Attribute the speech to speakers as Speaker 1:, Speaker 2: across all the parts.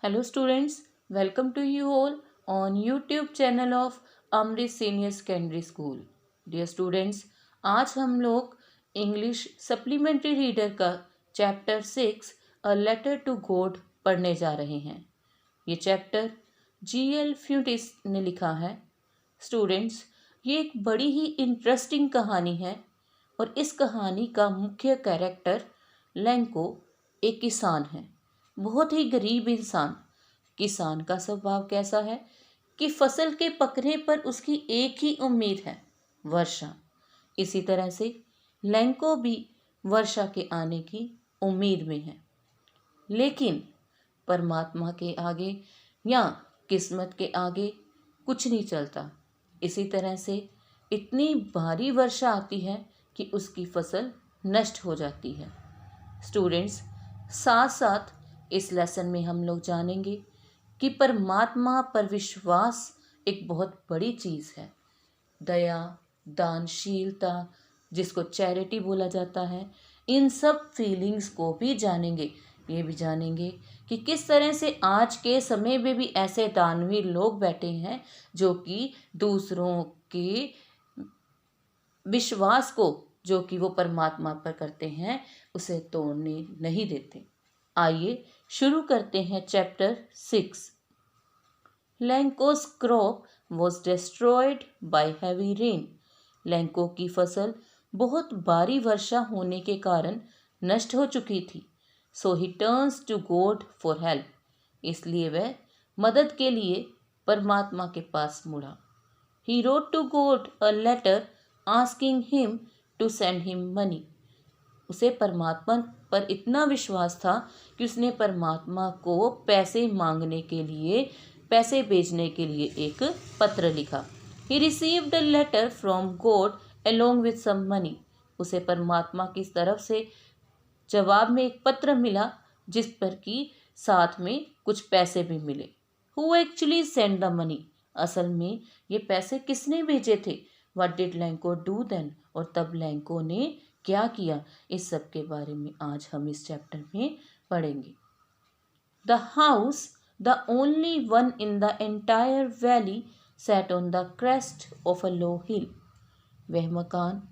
Speaker 1: Hello students, welcome to you all on YouTube channel of Amrit Senior Secondary School. Dear students, आज हम लोग English supplementary reader का chapter 6 a letter to God पढ़ने जा रहे हैं। ये चैप्टर G.L. फ्यूटिस ने लिखा है। स्टूडेंट्स, ये एक बड़ी ही इंटरेस्टिंग कहानी है और इस कहानी का मुख्य कैरेक्टर लैंको एक किसान है, बहुत ही गरीब इंसान। किसान का स्वभाव कैसा है कि फसल के पकने पर उसकी एक ही उम्मीद है, वर्षा। इसी तरह से लैंको भी वर्षा के आने की उम्मीद में है, लेकिन परमात्मा के आगे या किस्मत के आगे कुछ नहीं चलता। इसी तरह से इतनी भारी वर्षा आती है कि उसकी फसल नष्ट हो जाती है। स्टूडेंट्स, साथ साथ इस लेसन में हम लोग जानेंगे कि परमात्मा पर विश्वास एक बहुत बड़ी चीज़ है। दया, दानशीलता, जिसको चैरिटी बोला जाता है, इन सब फीलिंग्स को भी जानेंगे। ये भी जानेंगे कि किस तरह से आज के समय में भी ऐसे दानवीर लोग बैठे हैं जो कि दूसरों के विश्वास को, जो कि वो परमात्मा पर करते हैं, उसे तोड़ने नहीं देते। आइए शुरू करते हैं chapter 6। Lencho's crop was destroyed by heavy rain. Lencho की फसल बहुत भारी वर्षा होने के कारण नष्ट हो चुकी थी। So he turns to God for help. इसलिए वह मदद के लिए परमात्मा के पास मुड़ा। He wrote to God a letter asking him to send him money. उसे परमात्मा पर इतना विश्वास था कि उसने परमात्मा को पैसे मांगने के लिए, पैसे भेजने के लिए एक पत्र लिखा। He received a letter from God along with some money. उसे परमात्मा की तरफ से जवाब में एक पत्र मिला, जिस पर कि साथ में कुछ पैसे भी मिले। Who actually send the money. असल में ये पैसे किसने भेजे थे? What did Lencho do then. और तब लैंको ने क्या किया, इस सब के बारे में आज हम इस चैप्टर में पढ़ेंगे। The house, the only one in the entire valley, sat on the crest of a low hill. वह मकान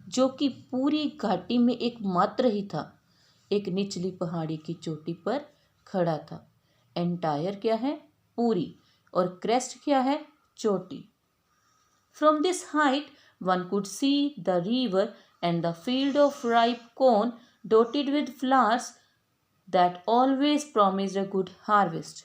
Speaker 1: जो कि पूरी घाटी में एकमात्र ही था, एक निचली पहाड़ी की चोटी पर खड़ा था। एंटायर क्या है? पूरी। और क्रेस्ट क्या है? चोटी। From this height one could see the river and the field of ripe corn dotted with flowers that always promised a good harvest.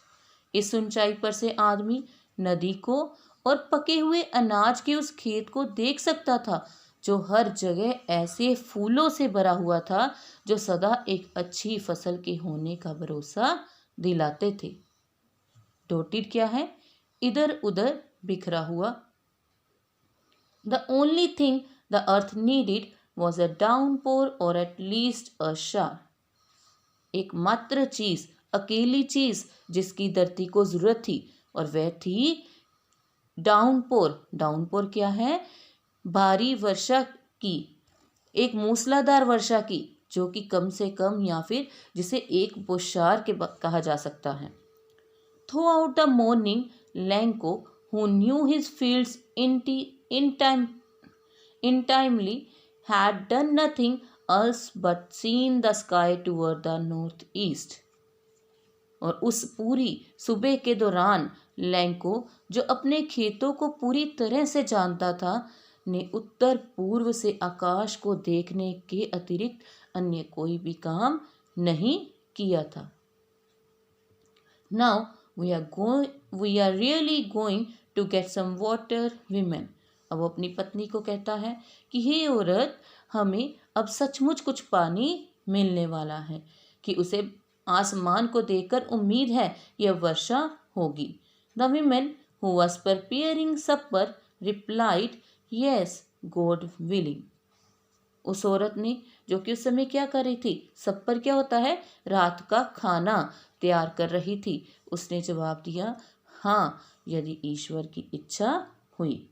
Speaker 1: इस ऊंचाई पर से आदमी नदी को और पके हुए अनाज के उस खेत को देख सकता था, जो हर जगह ऐसे फूलों से भरा हुआ था जो सदा एक अच्छी फसल के होने का भरोसा दिलाते थे। डॉटेड क्या है? इधर उधर बिखरा हुआ। The only thing the earth needed was a downpour or at least a shower. एकमात्र चीज, अकेली चीज जिसकी धरती को जरूरत थी, और वह थी डाउनपोर। डाउनपोर क्या है? भारी वर्षा की, एक मूसलाधार वर्षा की, जो कि कम से कम या फिर जिसे एक बौछार के कहा जा सकता है। Through out the morning Lanco, who knew his fields intimely, had done nothing else but seen the sky toward the northeast. और उस पूरी सुबह के दौरान लैंको, जो अपने खेतों को पूरी तरह से जानता था, ने उत्तर पूर्व से आकाश को देखने के अतिरिक्त अन्य कोई भी काम नहीं किया था। Now we are really going to get some water, women. अब वो अपनी पत्नी को कहता है कि हे औरत, हमें अब सचमुच कुछ पानी मिलने वाला है, कि उसे आसमान को देखकर उम्मीद है यह वर्षा होगी। The women who was preparing supper replied, yes, God willing. उस औरत ने, जो कि उस समय क्या कर रही थी? सप्पर क्या होता है? रात का खाना तैयार कर रही थी। उसने जवाब दिया, हाँ, यदि ईश्वर की इच्छा हुई।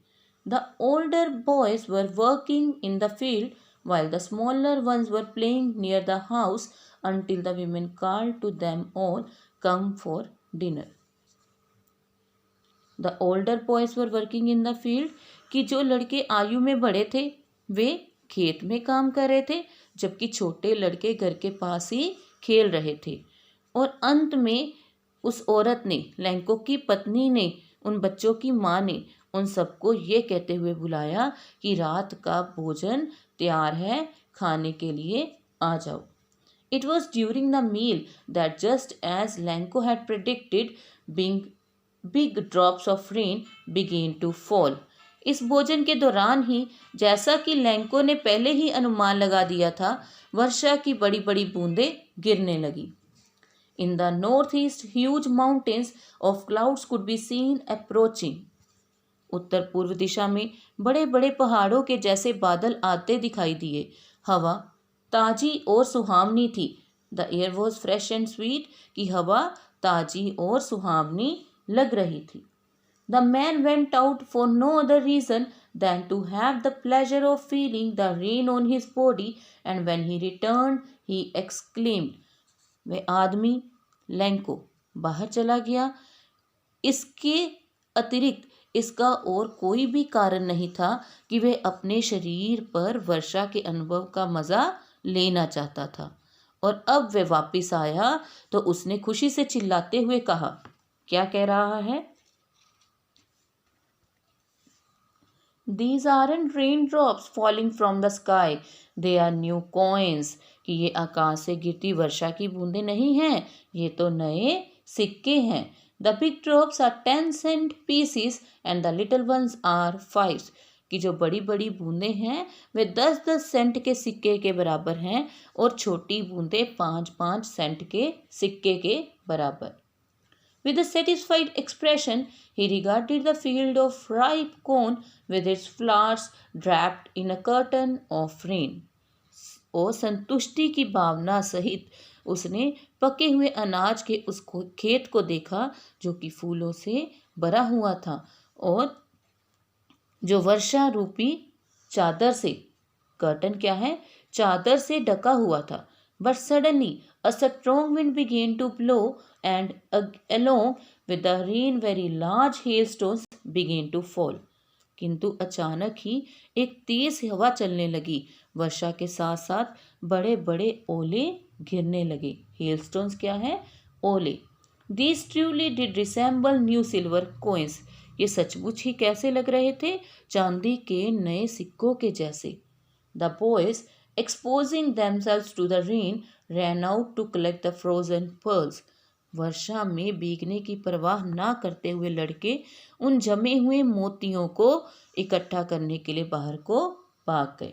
Speaker 1: The older boys were working in the field while the smaller ones were playing near the house until the women called to them all, come for dinner. The older boys were working in the field. कि जो लड़के आयु में बड़े थे वे खेत में काम कर रहे थे, जबकि छोटे लड़के घर के पास ही खेल रहे थे. और अंत में उस औरत ने, लैंको की पत्नी ने, उन बच्चों की माँ ने उन सबको ये कहते हुए बुलाया कि रात का भोजन तैयार है, खाने के लिए आ जाओ. It was during the meal that, just as Lanko had predicted, big drops of rain began to fall. इस भोजन के दौरान ही, जैसा कि लैंको ने पहले ही अनुमान लगा दिया था, वर्षा की बड़ी बड़ी बूंदें गिरने लगी. In the northeast, huge mountains of clouds could be seen approaching. उत्तर पूर्व दिशा में बड़े बड़े पहाड़ों के जैसे बादल आते दिखाई दिए. हवा ताजी और सुहावनी थी. The air was fresh and sweet, कि हवा ताजी और सुहावनी लग रही थी. The man went out for no other reason than to have the pleasure of feeling the rain on his body, and when he returned he exclaimed. वह आदमी लैंको बाहर चला गया. इसके अतिरिक्त इसका और कोई भी कारण नहीं था कि वह अपने शरीर पर वर्षा के अनुभव का मज़ा लेना चाहता था. और अब वह वापस आया तो उसने खुशी से चिल्लाते हुए कहा. क्या कह रहा है? These aren't raindrops falling from the sky, they are new coins. कि ये आकाश से गिरती वर्षा की बूंदें नहीं हैं, ये तो नए सिक्के हैं. The big drops are 10-cent pieces and the little ones are 5. कि जो बड़ी बड़ी बूंदें हैं वे 10-10 सेंट के सिक्के के बराबर हैं और छोटी बूंदें 5-5 सेंट के सिक्के के बराबर. With a satisfied expression, he regarded the field of ripe corn with its flowers draped in a curtain of rain. और संतुष्टि की भावना सहित उसने पके हुए अनाज के उस खेत को देखा जो कि फूलों से भरा हुआ था और जो वर्षा रूपी चादर से, कर्टन क्या है, चादर से ढका हुआ था. But suddenly a strong wind began to blow, and along with the rain very large hailstones began to fall. किंतु अचानक ही एक तेज हवा चलने लगी. वर्षा के साथ साथ बड़े बड़े ओले गिरने लगे. हेलस्टोन्स क्या है? ओले. These truly did resemble new silver coins. ये सचमुच ही कैसे लग रहे थे? चांदी के नए सिक्कों के जैसे. The boys, exposing themselves to the rain, ran out to collect the frozen pearls. वर्षा में भीगने की परवाह ना करते हुए लड़के उन जमे हुए मोतियों को इकट्ठा करने के लिए बाहर को भाग गए.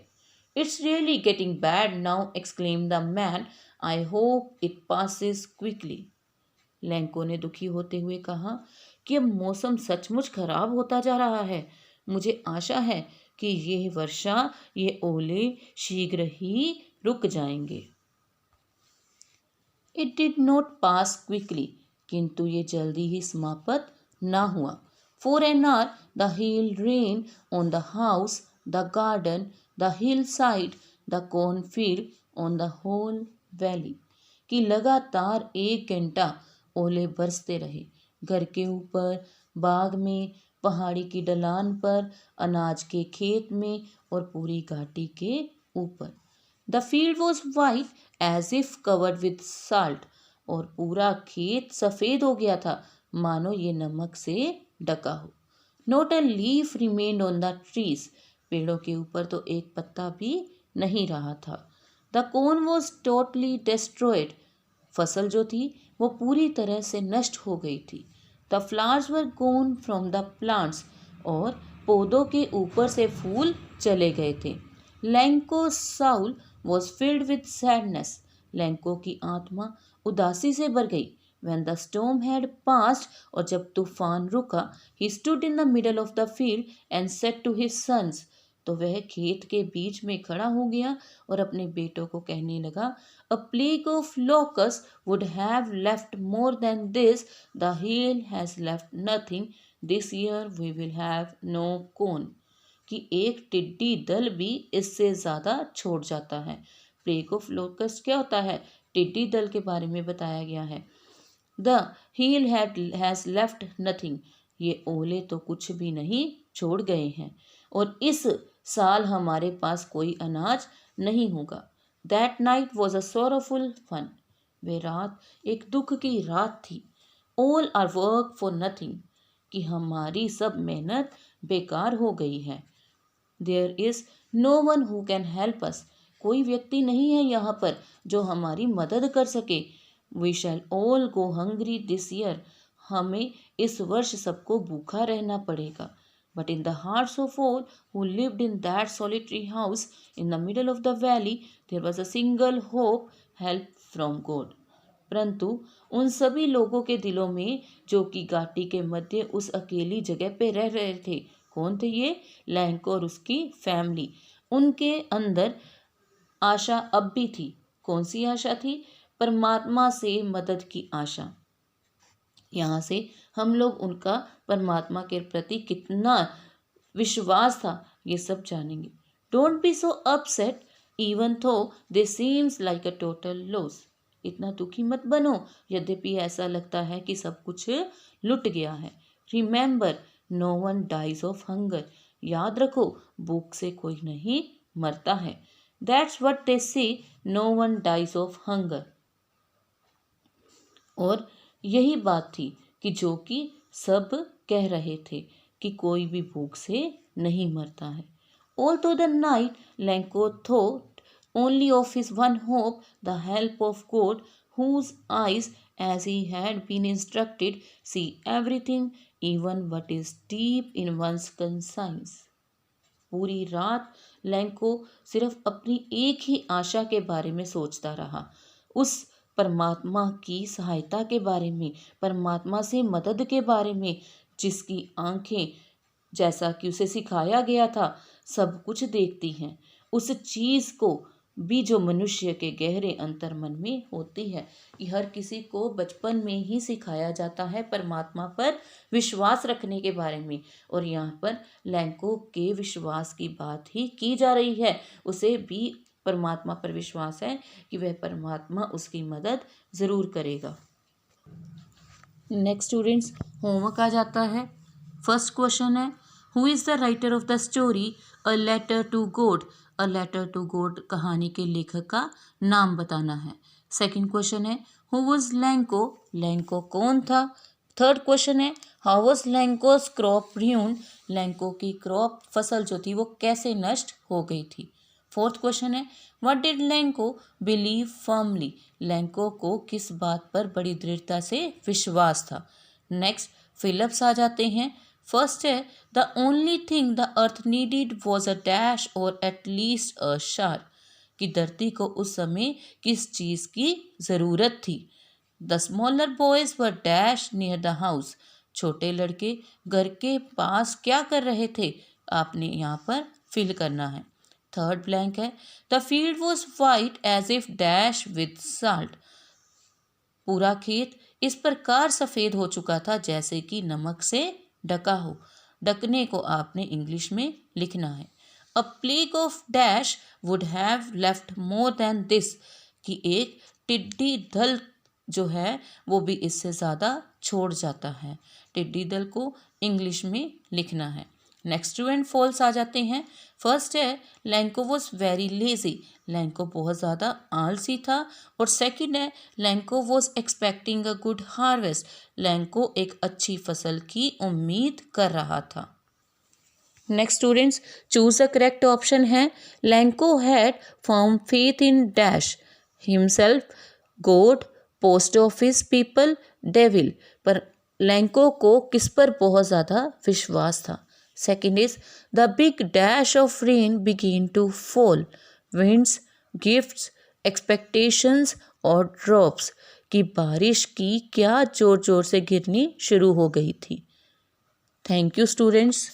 Speaker 1: It's really getting bad now, exclaimed the man. I hope it passes quickly. Lanco ने दुखी होते हुए कहा कि अब मौसम सचमुच खराब होता जा रहा है. मुझे आशा है कि ये वर्षा, ये ओले शीघ्र ही रुक जाएंगे. It did not pass quickly, किंतु ये जल्दी ही समाप्त ना हुआ. For an hour the hail rained on the house, the garden, the hillside, the cornfield, on the whole valley. कि लगातार 1 घंटा ओले बरसते रहे. घर के ऊपर, बाग में, पहाड़ी की ढलान पर, अनाज के खेत में और पूरी घाटी के ऊपर. The field was white as if covered with salt. और पूरा खेत सफ़ेद हो गया था मानो ये नमक से ढका हो. Not a leaf remained on the trees. पेड़ों के ऊपर तो एक पत्ता भी नहीं रहा था. The corn was totally destroyed. फसल जो थी वो पूरी तरह से नष्ट हो गई थी. The flowers were gone from the plants. और पौधों के ऊपर से फूल चले गए थे. Lanko's soul was filled with sadness. Lanco की आत्मा उदासी से भर गई. When the storm had passed, और जब तूफान रुका, he stood in the middle of the field and said to his sons. तो वह खेत के बीच में खड़ा हो गया और अपने बेटों को कहने लगा, A plague of locusts would have left more than this. The hail has left nothing. This year we will have no corn. कि एक टिड्डी दल भी इससे ज़्यादा छोड़ जाता है. प्लेग ऑफ लोकस्ट क्या होता है? टिड्डी दल के बारे में बताया गया है. The hail has left nothing, ये ओले तो कुछ भी नहीं छोड़ गए हैं और इस साल हमारे पास कोई अनाज नहीं होगा। That night was a sorrowful one, वे रात एक दुख की रात थी। All our work for nothing, कि हमारी सब मेहनत बेकार हो गई है। There is no one who can help us, कोई व्यक्ति नहीं है यहाँ पर जो हमारी मदद कर सके। We shall all go hungry this year, हमें इस वर्ष सबको भूखा रहना पड़ेगा। But in the hearts of all who lived in that solitary house in the middle of the valley there was a single hope, help from God. परंतु उन सभी लोगों के दिलों में जो कि घाटी के मध्य उस अकेली जगह पे रह रहे थे, कौन थे ये? लैंको और उसकी फैमिली। उनके अंदर आशा अब भी थी। कौन सी आशा थी? परमात्मा से मदद की आशा। यहाँ से हम लोग उनका परमात्मा के प्रति कितना विश्वास था ये सब जानेंगे। Don't be so upset even though they seems like a total loss, इतना दुखी मत बनो यद्यपि ऐसा लगता है कि सब कुछ लुट गया है। Remember no one dies of hunger, याद रखो भूख से कोई नहीं मरता है। That's what they say, no one dies of hunger. और यही बात थी कि जो कि सब कह रहे थे कि कोई भी भूख से नहीं मरता है। All through the night Lanco thought only of his one hope, the help of God, whose eyes, as he had been instructed, see everything, even what is deep in one's conscience. पूरी रात लैंको सिर्फ अपनी एक ही आशा के बारे में सोचता रहा, उस परमात्मा की सहायता के बारे में, परमात्मा से मदद के बारे में, जिसकी आंखें, जैसा कि उसे सिखाया गया था, सब कुछ देखती हैं, उस चीज़ को भी जो मनुष्य के गहरे अंतर्मन में होती है। कि हर किसी को बचपन में ही सिखाया जाता है परमात्मा पर विश्वास रखने के बारे में, और यहाँ पर लैंको के विश्वास की बात ही की जा रही है। उसे भी परमात्मा पर विश्वास है कि वह परमात्मा उसकी मदद ज़रूर करेगा। नेक्स्ट स्टूडेंट्स, होमवर्क आ जाता है। फर्स्ट क्वेश्चन है, who is the writer of the story a letter to God. A letter to God कहानी के लेखक का नाम बताना है। सेकंड क्वेश्चन है, हु वाज लैंको। लैंको कौन था। थर्ड क्वेश्चन है, how was Lencho's crop ruined। Lencho की क्रॉप फसल जो थी वो कैसे नष्ट हो गई थी। फोर्थ क्वेश्चन है, what did Lanco believe firmly. Lanco को किस बात पर बड़ी दृढ़ता से विश्वास था। नेक्स्ट फिलिप्स आ जाते हैं। फर्स्ट है, the only thing the earth needed was a dash और एट लीस्ट अ शार। कि धरती को उस समय किस चीज़ की ज़रूरत थी। The smaller boys were dash near the house. छोटे लड़के घर के पास क्या कर रहे थे, आपने यहाँ पर फिल करना है। थर्ड ब्लैंक है, the field was white as if dash with salt. पूरा खेत इस प्रकार सफ़ेद हो चुका था जैसे कि नमक से ढका हो। ढकने को आपने इंग्लिश में लिखना है। अ plague of dash would have left more than this. कि एक टिड्डी दल जो है वो भी इससे ज़्यादा छोड़ जाता है। टिड्डी दल को इंग्लिश में लिखना है। नेक्स्ट ट्रू एंड फॉल्स आ जाते हैं। फर्स्ट है, Lencho was very lazy. Lencho बहुत ज़्यादा आलसी था। और सेकंड है, Lencho was expecting a good harvest. Lencho एक अच्छी फसल की उम्मीद कर रहा था। Next students, choose the correct option है, Lencho had firm faith in dash himself, God, post office, people, devil. पर लैंको को किस पर बहुत ज़्यादा विश्वास था। Second is, the big dash of rain began to fall, winds, gifts, expectations और ड्रॉप्स। कि बारिश की क्या जोर जोर से गिरनी शुरू हो गई थी। Thank you students.